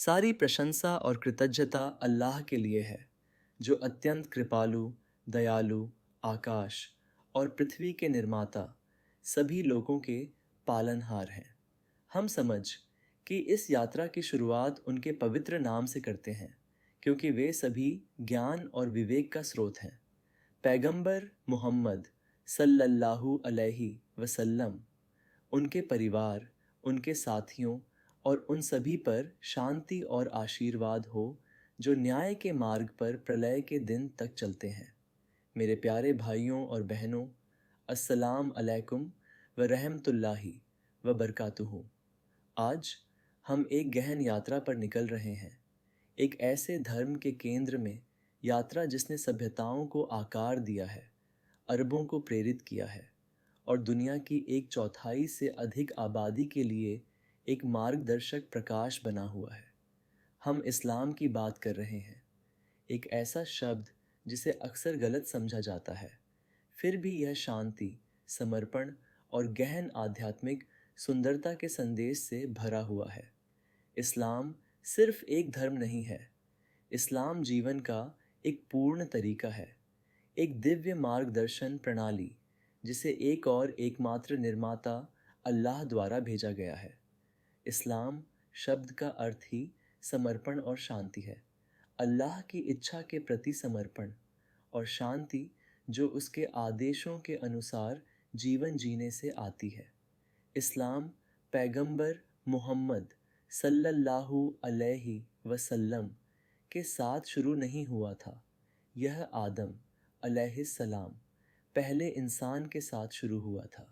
सारी प्रशंसा और कृतज्ञता अल्लाह के लिए है, जो अत्यंत कृपालु, दयालु, आकाश और पृथ्वी के निर्माता, सभी लोगों के पालनहार हैं। हम समझ कि इस यात्रा की शुरुआत उनके पवित्र नाम से करते हैं, क्योंकि वे सभी ज्ञान और विवेक का स्रोत हैं। पैगंबर मोहम्मद सल्लल्लाहु अलैहि वसल्लम, उनके परिवार, उनके साथियों और उन सभी पर शांति और आशीर्वाद हो जो न्याय के मार्ग पर प्रलय के दिन तक चलते हैं। मेरे प्यारे भाइयों और बहनों, अस्सलाम अलैकुम व रहमतुल्लाहि व बरकातुहू। आज हम एक गहन यात्रा पर निकल रहे हैं, एक ऐसे धर्म के केंद्र में यात्रा जिसने सभ्यताओं को आकार दिया है, अरबों को प्रेरित किया है और दुनिया की एक चौथाई से अधिक आबादी के लिए एक मार्गदर्शक प्रकाश बना हुआ है। हम इस्लाम की बात कर रहे हैं, एक ऐसा शब्द जिसे अक्सर गलत समझा जाता है, फिर भी यह शांति, समर्पण और गहन आध्यात्मिक सुंदरता के संदेश से भरा हुआ है। इस्लाम सिर्फ एक धर्म नहीं है, इस्लाम जीवन का एक पूर्ण तरीका है, एक दिव्य मार्गदर्शन प्रणाली जिसे एक और एकमात्र निर्माता अल्लाह द्वारा भेजा गया है। इस्लाम शब्द का अर्थ ही समर्पण और शांति है। अल्लाह की इच्छा के प्रति समर्पण और शांति जो उसके आदेशों के अनुसार जीवन जीने से आती है। इस्लाम पैगंबर मोहम्मद सल्लल्लाहु अलैहि वसल्लम के साथ शुरू नहीं हुआ था। यह आदम अलैहिस्सलाम, पहले इंसान के साथ शुरू हुआ था।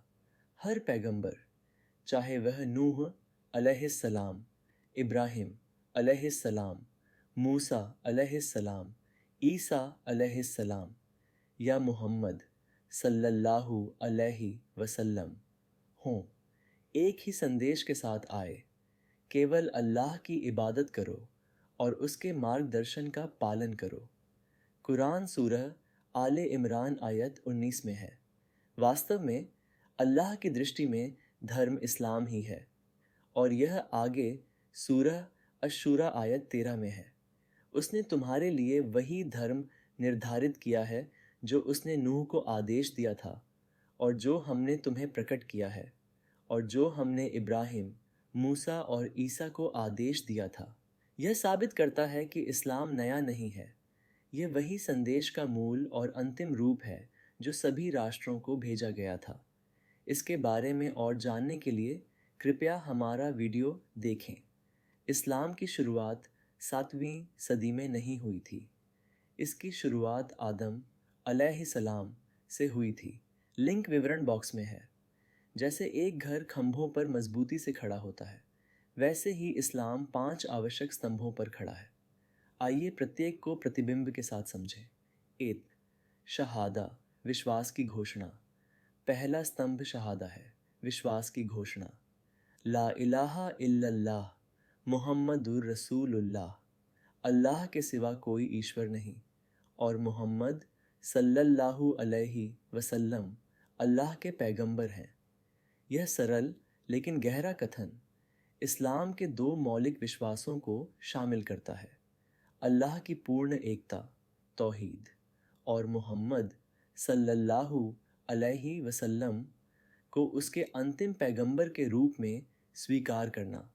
हर पैगंबर, चाहे वह नूह अलैहिस्सलाम, इब्राहिम अलैहिस्सलाम, मूसा अलैहिस्सलाम, ईसा अलैहिस्सलाम या मोहम्मद सल्लल्लाहु अलैहि वसल्लम हों, एक ही संदेश के साथ आए, केवल अल्लाह की इबादत करो और उसके मार्गदर्शन का पालन करो। कुरान सूरह आले इमरान आयत 19 में है। वास्तव में अल्लाह की दृष्टि में धर्म इस्लाम ही है और यह आगे सूरह अशूरा आयत 13 में है। उसने तुम्हारे लिए वही धर्म निर्धारित किया है जो उसने नूह को आदेश दिया था और जो हमने तुम्हें प्रकट किया है और जो हमने इब्राहिम, मूसा और ईसा को आदेश दिया था। यह साबित करता है कि इस्लाम नया नहीं है, यह वही संदेश का मूल और अंतिम रूप है जो सभी राष्ट्रों को भेजा गया था। इसके बारे में और जानने के लिए कृपया हमारा वीडियो देखें। इस्लाम की शुरुआत 7वीं सदी में नहीं हुई थी। इसकी शुरुआत आदम अलैहिस्सलाम से हुई थी। लिंक विवरण बॉक्स में है। जैसे एक घर खंभों पर मजबूती से खड़ा होता है, वैसे ही इस्लाम 5 आवश्यक स्तंभों पर खड़ा है। आइए प्रत्येक को प्रतिबिंब के साथ समझें। एक, शहादा, विश्वास की घोषणा। पहला स्तंभ शहादा है, विश्वास की घोषणा। ला इलाहा इल्लल्लाह मुहम्मदुर रसूलुल्लाह, अल्लाह के सिवा कोई ईश्वर नहीं और मोहम्मद सल्लल्लाहु अलैहि वसल्लम अल्लाह के पैगंबर हैं। यह सरल लेकिन गहरा कथन इस्लाम के 2 मौलिक विश्वासों को शामिल करता है, अल्लाह की पूर्ण एकता, तौहीद, और मोहम्मद सल्लल्लाहु अलैहि वसल्लम को उसके अंतिम पैगंबर के रूप में स्वीकार करना।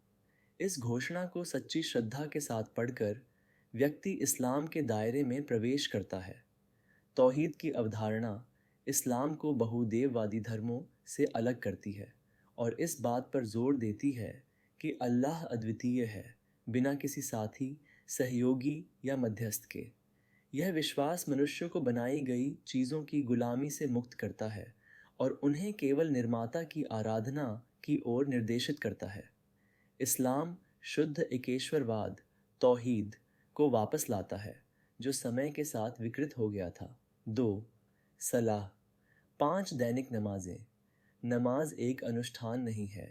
इस घोषणा को सच्ची श्रद्धा के साथ पढ़कर व्यक्ति इस्लाम के दायरे में प्रवेश करता है। तौहीद की अवधारणा इस्लाम को बहुदेववादी धर्मों से अलग करती है और इस बात पर जोर देती है कि अल्लाह अद्वितीय है, बिना किसी साथी, सहयोगी या मध्यस्थ के। यह विश्वास मनुष्य को बनाई गई चीज़ों की गुलामी से मुक्त करता है और उन्हें केवल निर्माता की आराधना की ओर निर्देशित करता है। इस्लाम शुद्ध एकेश्वरवाद, तौहीद, को वापस लाता है जो समय के साथ विकृत हो गया था। 2. सलाह, 5 दैनिक नमाजें। नमाज एक अनुष्ठान नहीं है,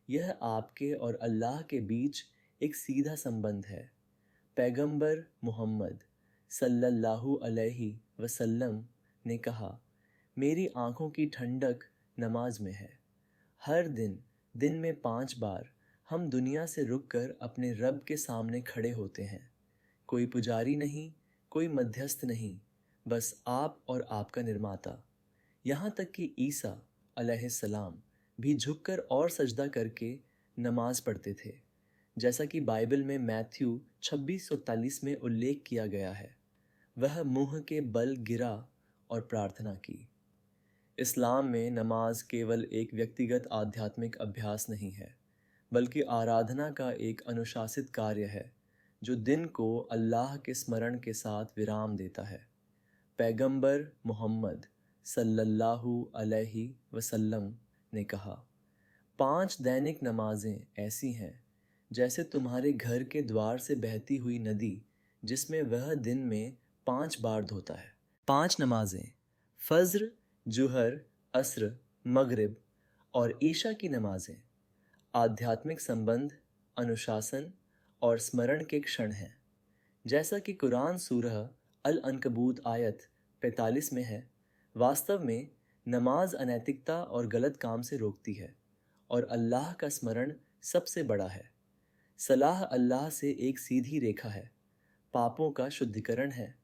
यह आपके और अल्लाह के बीच एक सीधा संबंध है। पैगंबर मोहम्मद सल्लल्लाहु अलैहि वसल्लम ने कहा, मेरी आंखों की ठंडक नमाज में है। हर दिन दिन में 5 बार हम दुनिया से रुककर अपने रब के सामने खड़े होते हैं। कोई पुजारी नहीं, कोई मध्यस्थ नहीं, बस आप और आपका निर्माता। यहाँ तक कि ईसा अलैहिस्सलाम भी झुककर और सजदा करके नमाज पढ़ते थे, जैसा कि बाइबल में मैथ्यू 26:43 में उल्लेख किया गया है। वह मुंह के बल गिरा और प्रार्थना की। इस्लाम में नमाज केवल एक व्यक्तिगत आध्यात्मिक अभ्यास नहीं है, बल्कि आराधना का एक अनुशासित कार्य है जो दिन को अल्लाह के स्मरण के साथ विराम देता है। पैगंबर मोहम्मद सल्लल्लाहु अलैहि वसल्लम ने कहा, 5 दैनिक नमाजें ऐसी हैं जैसे तुम्हारे घर के द्वार से बहती हुई नदी जिसमें वह दिन में 5 बार धोता है। 5 नमाजें फज्र, जुहर, अस्र, मगरिब और ईशा की नमाजें आध्यात्मिक संबंध, अनुशासन और स्मरण के क्षण हैं। जैसा कि कुरान सूरह अल अनकबूत आयत 45 में है, वास्तव में नमाज अनैतिकता और गलत काम से रोकती है और अल्लाह का स्मरण सबसे बड़ा है। सलाह अल्लाह से एक सीधी रेखा है, पापों का शुद्धिकरण है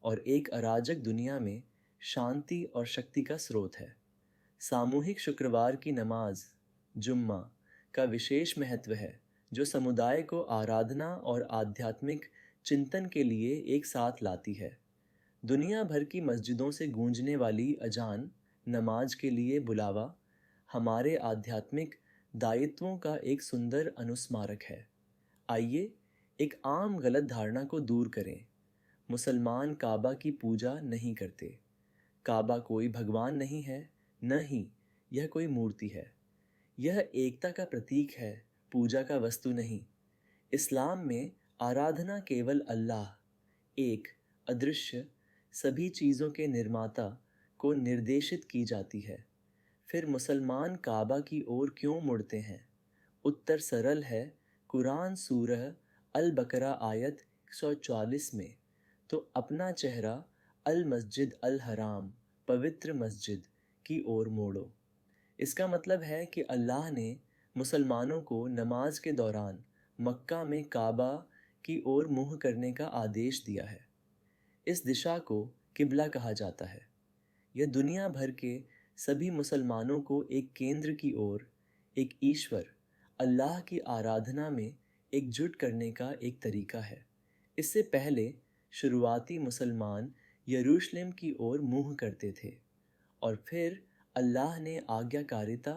और एक अराजक दुनिया में शांति और शक्ति का स्रोत है। सामूहिक शुक्रवार की नमाज जुम्मा का विशेष महत्व है जो समुदाय को आराधना और आध्यात्मिक चिंतन के लिए एक साथ लाती है। दुनिया भर की मस्जिदों से गूंजने वाली अजान नमाज के लिए बुलावा हमारे आध्यात्मिक दायित्वों का एक सुंदर अनुस्मारक है। आइए एक आम गलत धारणा को दूर करें। मुसलमान काबा की पूजा नहीं करते। काबा कोई भगवान नहीं है, न ही यह कोई मूर्ति है। यह एकता का प्रतीक है, पूजा का वस्तु नहीं। इस्लाम में आराधना केवल अल्लाह, एक अदृश्य सभी चीज़ों के निर्माता को निर्देशित की जाती है। फिर मुसलमान काबा की ओर क्यों मुड़ते हैं? उत्तर सरल है, कुरान सूरह अल बकरा आयत 144 में, तो अपना चेहरा अल मस्जिद अल हराम, पवित्र मस्जिद की ओर मोड़ो। इसका मतलब है कि अल्लाह ने मुसलमानों को नमाज के दौरान मक्का में काबा की ओर मुँह करने का आदेश दिया है। इस दिशा को किबला कहा जाता है। यह दुनिया भर के सभी मुसलमानों को एक केंद्र की ओर, एक ईश्वर अल्लाह की आराधना में एकजुट करने का एक तरीका है। इससे पहले शुरुआती मुसलमान यरूशलेम की ओर मुँह करते थे और फिर अल्लाह ने आज्ञाकारिता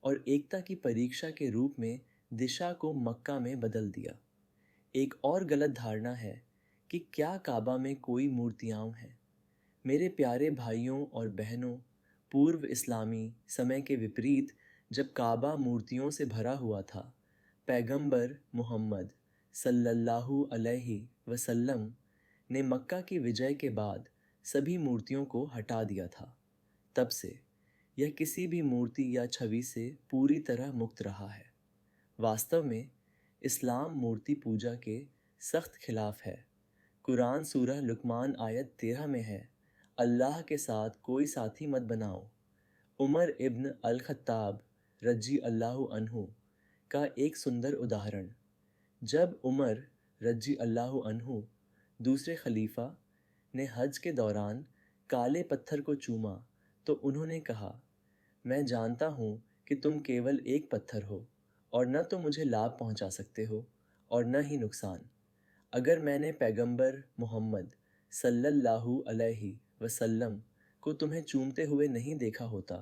और एकता की परीक्षा के रूप में दिशा को मक्का में बदल दिया। एक और गलत धारणा है कि क्या काबा में कोई मूर्तियाँ हैं? मेरे प्यारे भाइयों और बहनों, पूर्व इस्लामी समय के विपरीत जब काबा मूर्तियों से भरा हुआ था, पैगंबर मोहम्मद सल्लल्लाहु अलैहि वसल्लम ने मक्का की विजय के बाद सभी मूर्तियों को हटा दिया था। तब से यह किसी भी मूर्ति या छवि से पूरी तरह मुक्त रहा है। वास्तव में इस्लाम मूर्ति पूजा के सख्त खिलाफ है। कुरान सूरह लुकमान आयत 13 में है, अल्लाह के साथ कोई साथी मत बनाओ। उमर इब्न अल खत्ताब रजी अल्लाहु अन्हु का एक सुंदर उदाहरण। जब उमर रजी अल्लाहु अन्हु दूसरे खलीफा ने हज के दौरान काले पत्थर को चूमा तो उन्होंने कहा, मैं जानता हूँ कि तुम केवल एक पत्थर हो और न तो मुझे लाभ पहुँचा सकते हो और न ही नुकसान। अगर मैंने पैगंबर मोहम्मद सल्लल्लाहु अलैहि वसल्लम को तुम्हें चूमते हुए नहीं देखा होता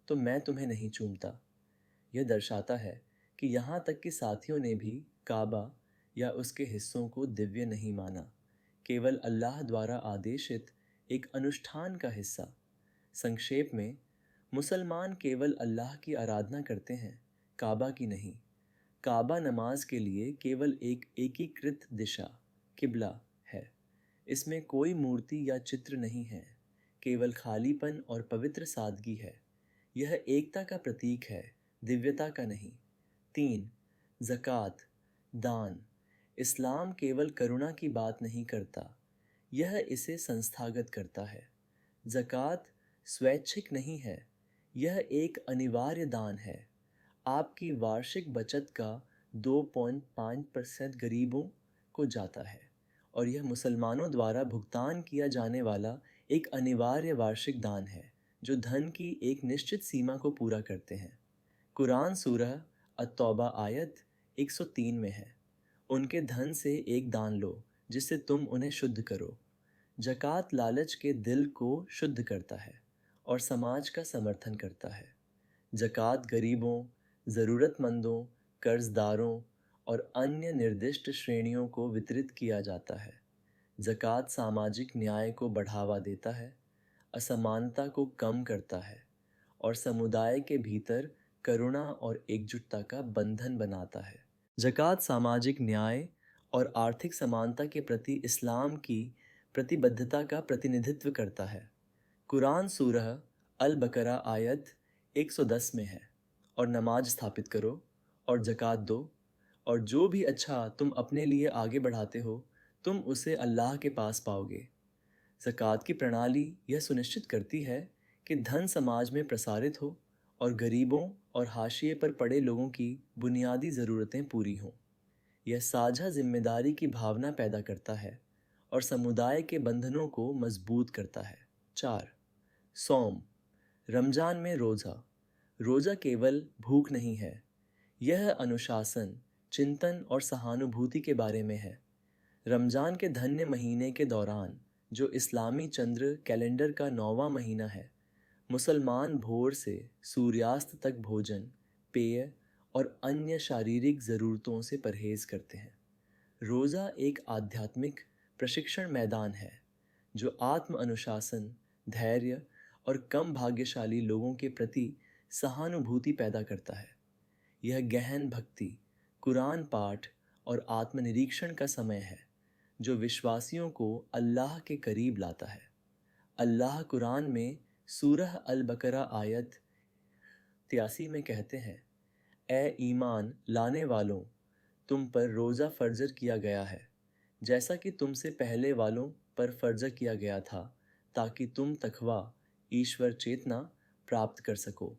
तो मैं तुम्हें नहीं चूमता। यह दर्शाता है कि यहाँ तक कि साथियों ने भी काबा या उसके हिस्सों को दिव्य नहीं माना, केवल अल्लाह द्वारा आदेशित एक अनुष्ठान का हिस्सा। संक्षेप में, मुसलमान केवल अल्लाह की आराधना करते हैं, काबा की नहीं। काबा नमाज के लिए केवल एक एकीकृत दिशा, किबला है। इसमें कोई मूर्ति या चित्र नहीं है, केवल खालीपन और पवित्र सादगी है। यह एकता का प्रतीक है, दिव्यता का नहीं। 3. ज़कात, दान। इस्लाम केवल करुणा की बात नहीं करता, यह इसे संस्थागत करता है। ज़कात स्वैच्छिक नहीं है, यह एक अनिवार्य दान है। आपकी वार्षिक बचत का 2.5% गरीबों को जाता है और यह मुसलमानों द्वारा भुगतान किया जाने वाला एक अनिवार्य वार्षिक दान है जो धन की एक निश्चित सीमा को पूरा करते हैं। कुरान सूरह अत-तौबा आयत 103 में है, उनके धन से एक दान लो जिससे तुम उन्हें शुद्ध करो। ज़कात लालच के दिल को शुद्ध करता है और समाज का समर्थन करता है। ज़कात गरीबों, ज़रूरतमंदों, कर्जदारों और अन्य निर्दिष्ट श्रेणियों को वितरित किया जाता है। ज़कात सामाजिक न्याय को बढ़ावा देता है, असमानता को कम करता है और समुदाय के भीतर करुणा और एकजुटता का बंधन बनाता है। ज़कात सामाजिक न्याय और आर्थिक समानता के प्रति इस्लाम की प्रतिबद्धता का प्रतिनिधित्व करता है। कुरान सूरह अल बकरा आयत 110 में है, और नमाज स्थापित करो और ज़कात दो और जो भी अच्छा तुम अपने लिए आगे बढ़ाते हो तुम उसे अल्लाह के पास पाओगे। ज़कात की प्रणाली यह सुनिश्चित करती है कि धन समाज में प्रसारित हो और गरीबों और हाशिए पर पड़े लोगों की बुनियादी ज़रूरतें पूरी हों। यह साझा जिम्मेदारी की भावना पैदा करता है और समुदाय के बंधनों को मजबूत करता है। 4. सौम, रमज़ान में रोज़ा। रोज़ा केवल भूख नहीं है, यह अनुशासन, चिंतन और सहानुभूति के बारे में है। रमज़ान के धन्य महीने के दौरान, जो इस्लामी चंद्र कैलेंडर का 9वां महीना है, मुसलमान भोर से सूर्यास्त तक भोजन, पेय और अन्य शारीरिक ज़रूरतों से परहेज़ करते हैं। रोज़ा एक आध्यात्मिक प्रशिक्षण मैदान है जो आत्म अनुशासन, धैर्य और कम भाग्यशाली लोगों के प्रति सहानुभूति पैदा करता है। यह गहन भक्ति, कुरान पाठ और आत्मनिरीक्षण का समय है जो विश्वासियों को अल्लाह के करीब लाता है। अल्लाह कुरान में सूरह अल बकरा आयत 83 में कहते हैं, ए ईमान लाने वालों, तुम पर रोज़ा फ़र्ज़ किया गया है जैसा कि तुमसे पहले वालों पर फ़र्ज़ किया गया था, ताकि तुम तक़वा, ईश्वर चेतना प्राप्त कर सको।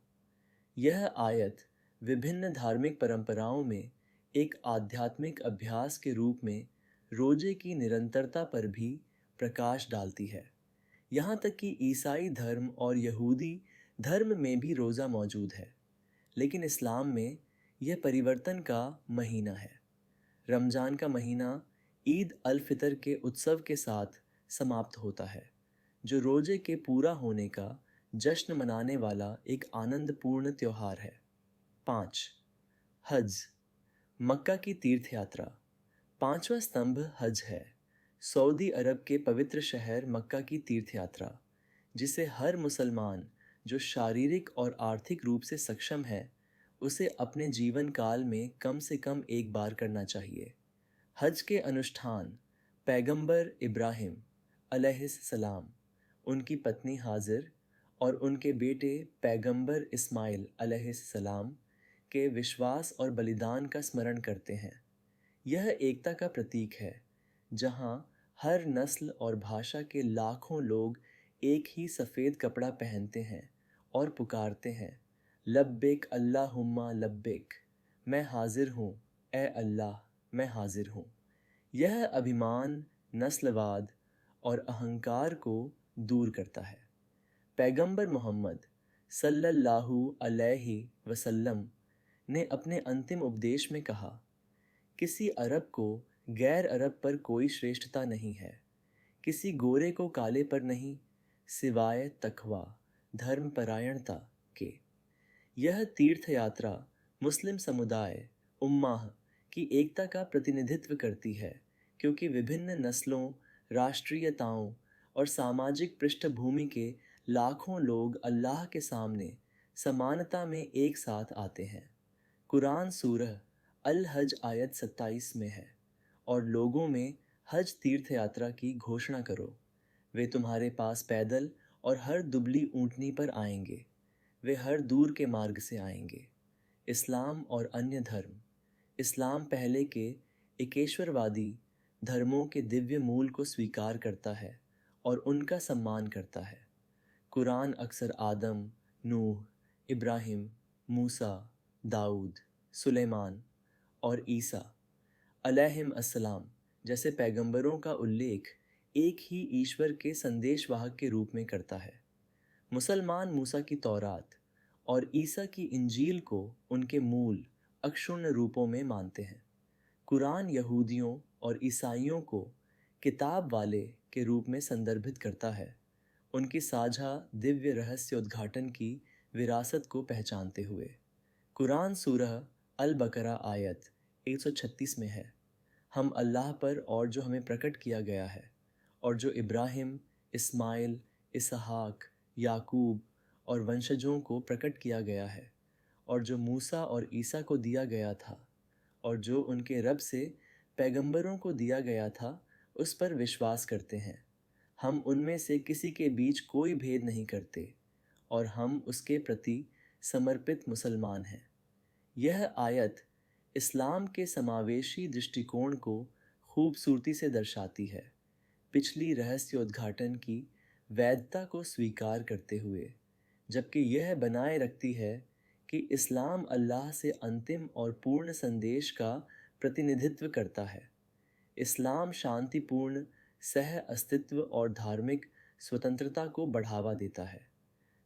यह आयत विभिन्न धार्मिक परंपराओं में एक आध्यात्मिक अभ्यास के रूप में रोजे की निरंतरता पर भी प्रकाश डालती है। यहाँ तक कि ईसाई धर्म और यहूदी धर्म में भी रोज़ा मौजूद है, लेकिन इस्लाम में यह परिवर्तन का महीना है। रमज़ान का महीना ईद अल फितर के उत्सव के साथ समाप्त होता है, जो रोजे के पूरा होने का जश्न मनाने वाला एक आनंदपूर्ण त्यौहार है। 5. हज, मक्का की तीर्थ यात्रा। 5वां स्तंभ हज है, सऊदी अरब के पवित्र शहर मक्का की तीर्थ यात्रा, जिसे हर मुसलमान जो शारीरिक और आर्थिक रूप से सक्षम है उसे अपने जीवन काल में कम से कम एक बार करना चाहिए। हज के अनुष्ठान पैगंबर इब्राहिम अलैहिस्सलाम, उनकी पत्नी हाजिर और उनके बेटे पैगंबर इस्माइल अलैहिस्सलाम के विश्वास और बलिदान का स्मरण करते हैं। यह एकता का प्रतीक है, जहाँ हर नस्ल और भाषा के लाखों लोग एक ही सफ़ेद कपड़ा पहनते हैं और पुकारते हैं, लब्बैक अल्लाहुम्मा लब्बैक, मैं हाजिर हूँ, ए अल्लाह मैं हाजिर हूँ। यह अभिमान, नस्लवाद और अहंकार को दूर करता है। पैगंबर मोहम्मद सल्लल्लाहु अलैहि वसल्लम ने अपने अंतिम उपदेश में कहा, किसी अरब को गैर अरब पर कोई श्रेष्ठता नहीं है, किसी गोरे को काले पर नहीं, सिवाय तकवा, धर्मपरायणता के। यह तीर्थ यात्रा मुस्लिम समुदाय उम्माह की एकता का प्रतिनिधित्व करती है, क्योंकि विभिन्न नस्लों, राष्ट्रीयताओं और सामाजिक पृष्ठभूमि के लाखों लोग अल्लाह के सामने समानता में एक साथ आते हैं। कुरान सूरह अल हज आयत 27 में है, और लोगों में हज तीर्थ यात्रा की घोषणा करो। वे तुम्हारे पास पैदल और हर दुबली ऊँटनी पर आएंगे, वे हर दूर के मार्ग से आएंगे। इस्लाम और अन्य धर्म। इस्लाम पहले के एकेश्वरवादी धर्मों के दिव्य मूल को स्वीकार करता है और उनका सम्मान करता है। कुरान अक्सर आदम, नूह, इब्राहिम, मूसा, दाऊद, सुलेमान और ईसा अलैहिम अस्सलाम जैसे पैगंबरों का उल्लेख एक ही ईश्वर के संदेशवाहक के रूप में करता है। मुसलमान मूसा की तौरात और ईसा की इंजील को उनके मूल अक्षुण्ण रूपों में मानते हैं। कुरान यहूदियों और ईसाइयों को किताब वाले के रूप में संदर्भित करता है, उनकी साझा दिव्य रहस्य उद्घाटन की विरासत को पहचानते हुए। कुरान सूरह अल बकरा आयत 136 में है, हम अल्लाह पर और जो हमें प्रकट किया गया है और जो इब्राहिम, इस्माइल, इसहाक, याकूब और वंशजों को प्रकट किया गया है और जो मूसा और ईसा को दिया गया था और जो उनके रब से पैगंबरों को दिया गया था, उस पर विश्वास करते हैं। हम उनमें से किसी के बीच कोई भेद नहीं करते और हम उसके प्रति समर्पित मुसलमान हैं। यह आयत इस्लाम के समावेशी दृष्टिकोण को खूबसूरती से दर्शाती है, पिछली रहस्य उद्घाटन की वैधता को स्वीकार करते हुए, जबकि यह बनाए रखती है कि इस्लाम अल्लाह से अंतिम और पूर्ण संदेश का प्रतिनिधित्व करता है। इस्लाम शांतिपूर्ण सह अस्तित्व और धार्मिक स्वतंत्रता को बढ़ावा देता है।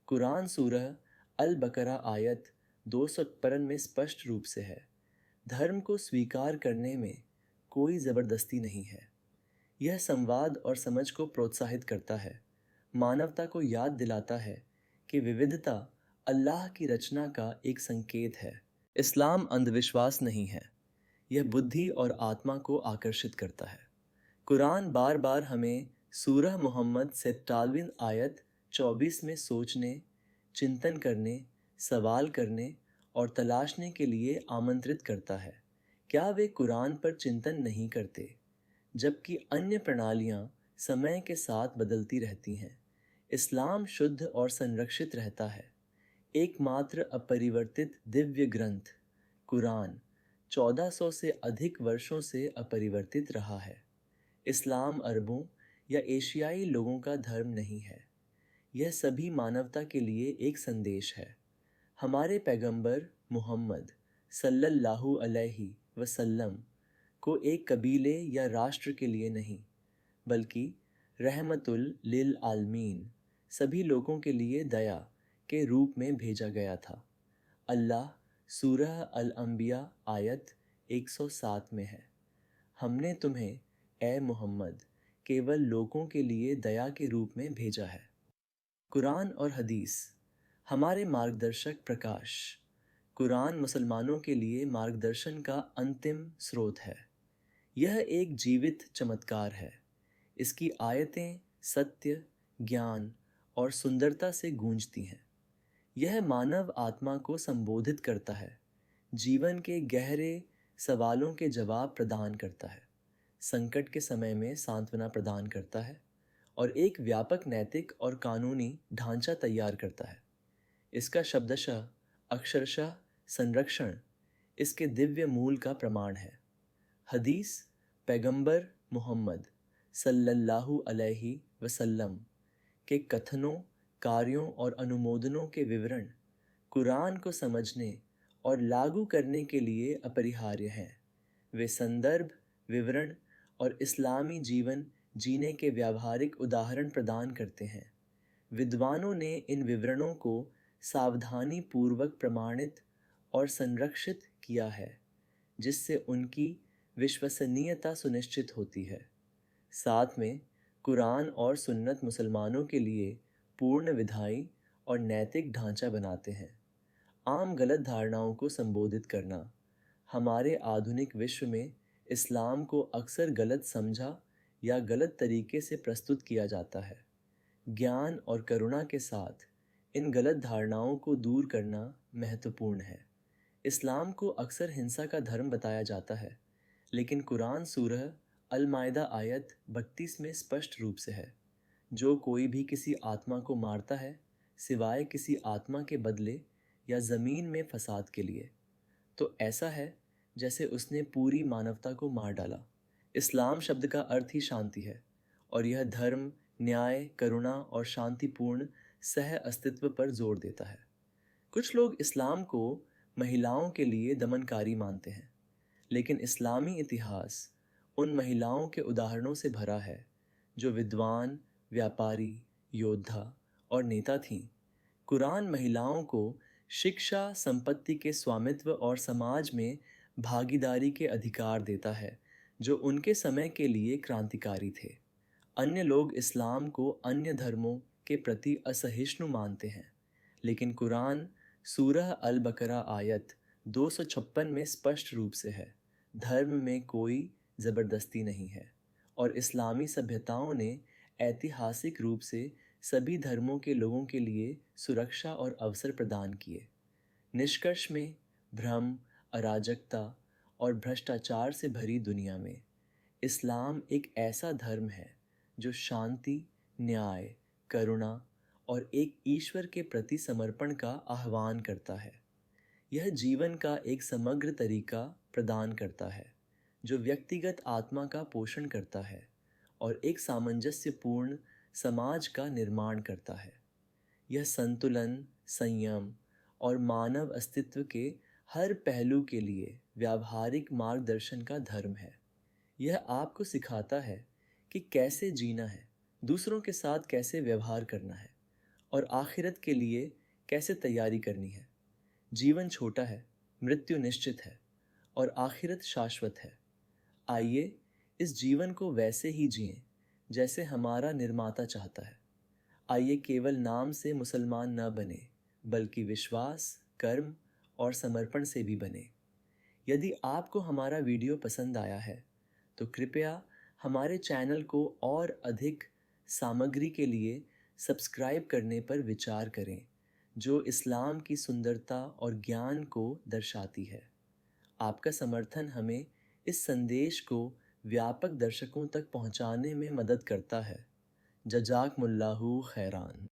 कुरान सूरह अल बकरा आयत 253 में स्पष्ट रूप से है, धर्म को स्वीकार करने में कोई ज़बरदस्ती नहीं है। यह संवाद और समझ को प्रोत्साहित करता है, मानवता को याद दिलाता है कि विविधता अल्लाह की रचना का एक संकेत है। इस्लाम अंधविश्वास नहीं है, यह बुद्धि और आत्मा को आकर्षित करता है। कुरान बार बार हमें सूरह मोहम्मद 47 आयत 24 में सोचने, चिंतन करने, सवाल करने और तलाशने के लिए आमंत्रित करता है। क्या वे कुरान पर चिंतन नहीं करते? जबकि अन्य प्रणालियां समय के साथ बदलती रहती हैं, इस्लाम शुद्ध और संरक्षित रहता है। एकमात्र अपरिवर्तित दिव्य ग्रंथ कुरान 1400 से अधिक वर्षों से अपरिवर्तित रहा है। इस्लाम अरबों या एशियाई लोगों का धर्म नहीं है, यह सभी मानवता के लिए एक संदेश है। हमारे पैगंबर मुहम्मद सल्लल्लाहु अलैहि वसल्लम को एक कबीले या राष्ट्र के लिए नहीं, बल्कि रहमतुल लिल आलमीन सभी लोगों के लिए दया के रूप में भेजा गया था। अल्लाह सूरह अल अंबिया आयत 107 में है, हमने तुम्हें ए मोहम्मद केवल लोगों के लिए दया के रूप में भेजा है। कुरान और हदीस हमारे मार्गदर्शक प्रकाश। कुरान मुसलमानों के लिए मार्गदर्शन का अंतिम स्रोत है। यह एक जीवित चमत्कार है। इसकी आयतें सत्य, ज्ञान और सुंदरता से गूंजती हैं। यह मानव आत्मा को संबोधित करता है, जीवन के गहरे सवालों के जवाब प्रदान करता है, संकट के समय में सांत्वना प्रदान करता है और एक व्यापक नैतिक और कानूनी ढांचा तैयार करता है। इसका शब्दशः अक्षरशः संरक्षण इसके दिव्य मूल का प्रमाण है। हदीस पैगंबर मुहम्मद सल्लल्लाहु अलैहि वसल्लम के कथनों, कार्यों और अनुमोदनों के विवरण कुरान को समझने और लागू करने के लिए अपरिहार्य हैं। वे संदर्भ, विवरण और इस्लामी जीवन जीने के व्यावहारिक उदाहरण प्रदान करते हैं। विद्वानों ने इन विवरणों को सावधानी पूर्वक प्रमाणित और संरक्षित किया है, जिससे उनकी विश्वसनीयता सुनिश्चित होती है। साथ में कुरान और सुन्नत मुसलमानों के लिए पूर्ण विधायी और नैतिक ढांचा बनाते हैं। आम गलत धारणाओं को संबोधित करना। हमारे आधुनिक विश्व में इस्लाम को अक्सर गलत समझा या गलत तरीके से प्रस्तुत किया जाता है। ज्ञान और करुणा के साथ इन गलत धारणाओं को दूर करना महत्वपूर्ण है। इस्लाम को अक्सर हिंसा का धर्म बताया जाता है, लेकिन कुरान सूरह अल माइदा आयत 32 में स्पष्ट रूप से है, जो कोई भी किसी आत्मा को मारता है सिवाय किसी आत्मा के बदले या ज़मीन में फसाद के लिए, तो ऐसा है जैसे उसने पूरी मानवता को मार डाला। इस्लाम शब्द का अर्थ ही शांति है और यह धर्म, न्याय, करुणा और शांतिपूर्ण सह अस्तित्व पर जोर देता है। कुछ लोग इस्लाम को महिलाओं के लिए दमनकारी मानते हैं, लेकिन इस्लामी इतिहास उन महिलाओं के उदाहरणों से भरा है जो विद्वान, व्यापारी, योद्धा और नेता थीं। कुरान महिलाओं को शिक्षा, संपत्ति के स्वामित्व और समाज में भागीदारी के अधिकार देता है, जो उनके समय के लिए क्रांतिकारी थे। अन्य लोग इस्लाम को अन्य धर्मों के प्रति असहिष्णु मानते हैं, लेकिन कुरान सूरह अल बकरा आयत 256 में स्पष्ट रूप से है, धर्म में कोई ज़बरदस्ती नहीं है। और इस्लामी सभ्यताओं ने ऐतिहासिक रूप से सभी धर्मों के लोगों के लिए सुरक्षा और अवसर प्रदान किए। निष्कर्ष में, भ्रम, अराजकता और भ्रष्टाचार से भरी दुनिया में इस्लाम एक ऐसा धर्म है जो शांति, न्याय, करुणा और एक ईश्वर के प्रति समर्पण का आह्वान करता है। यह जीवन का एक समग्र तरीका प्रदान करता है जो व्यक्तिगत आत्मा का पोषण करता है और एक सामंजस्यपूर्ण समाज का निर्माण करता है। यह संतुलन, संयम और मानव अस्तित्व के हर पहलू के लिए व्यावहारिक मार्गदर्शन का धर्म है। यह आपको सिखाता है कि कैसे जीना है, दूसरों के साथ कैसे व्यवहार करना है और आखिरत के लिए कैसे तैयारी करनी है। जीवन छोटा है, मृत्यु निश्चित है और आखिरत शाश्वत है। आइए इस जीवन को वैसे ही जिएं जैसे हमारा निर्माता चाहता है। आइए केवल नाम से मुसलमान न बने, बल्कि विश्वास, कर्म और समर्पण से भी बने। यदि आपको हमारा वीडियो पसंद आया है तो कृपया हमारे चैनल को और अधिक सामग्री के लिए सब्सक्राइब करने पर विचार करें, जो इस्लाम की सुंदरता और ज्ञान को दर्शाती है। आपका समर्थन हमें इस संदेश को व्यापक दर्शकों तक पहुंचाने में मदद करता है। जज़ाकमुल्लाहु खैरान।